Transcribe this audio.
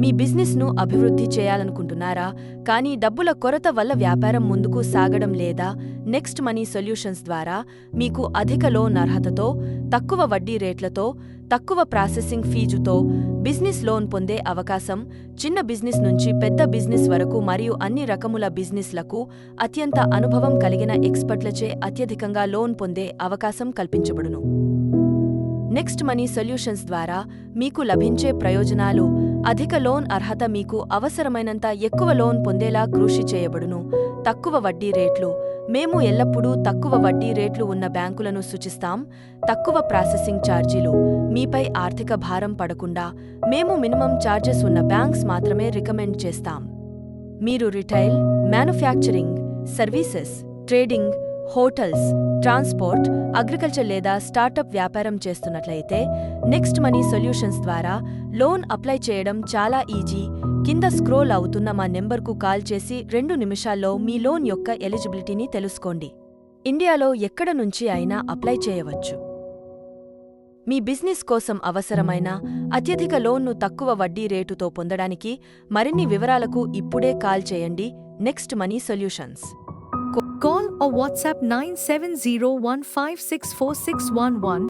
మీ బిజినెస్ను అభివృద్ధి చేయాలనుకుంటున్నారా, కానీ డబ్బుల కొరత వల్ల వ్యాపారం ముందుకు సాగడం లేదా? నెక్స్ట్ మనీ సొల్యూషన్స్ ద్వారా మీకు అధిక లోన్ అర్హతతో, తక్కువ వడ్డీ రేట్లతో, తక్కువ ప్రాసెసింగ్ ఫీజుతో బిజినెస్ లోన్ పొందే అవకాశం. చిన్న బిజినెస్ నుంచి పెద్ద బిజినెస్ వరకు మరియు అన్ని రకముల బిజినెస్లకు అత్యంత అనుభవం కలిగిన ఎక్స్పర్ట్లచే అత్యధికంగా లోన్ పొందే అవకాశం కల్పించబడును. నెక్స్ట్ మనీ సొల్యూషన్స్ ద్వారా మీకు లభించే ప్రయోజనాలు: అధిక లోన్ అర్హత, మీకు అవసరమైనంత ఎక్కువ లోన్ పొందేలా కృషి చేయబడును. తక్కువ వడ్డీ రేట్లు, మేము ఎల్లప్పుడూ తక్కువ వడ్డీ రేట్లు ఉన్న బ్యాంకులను సూచిస్తాం. తక్కువ ప్రాసెసింగ్ ఛార్జీలు, మీపై ఆర్థిక భారం పడకుండా మేము మినిమం ఛార్జెస్ ఉన్న బ్యాంక్స్ మాత్రమే రికమెండ్ చేస్తాం. మీరు retail, manufacturing, services, trading, hotels, transport, agriculture లేదా స్టార్టప్ వ్యాపారం చేస్తున్నట్లయితే నెక్స్ట్ మనీ సొల్యూషన్స్ ద్వారా లోన్ అప్లై చేయడం చాలా ఈజీ. కింద స్క్రోల్ అవుతున్న మా నెంబర్కు కాల్ చేసి 2 నిమిషాల్లో మీ లోన్ యొక్క ఎలిజిబిలిటీని తెలుసుకోండి. ఇండియాలో ఎక్కడ నుంచి అయినా అప్లై చేయవచ్చు. మీ బిజినెస్ కోసం అవసరమైన అత్యధిక లోన్ను తక్కువ వడ్డీ రేటుతో పొందడానికి మరిన్ని వివరాలకు ఇప్పుడే కాల్ చేయండి. Next money solutions. Call or WhatsApp 9701564611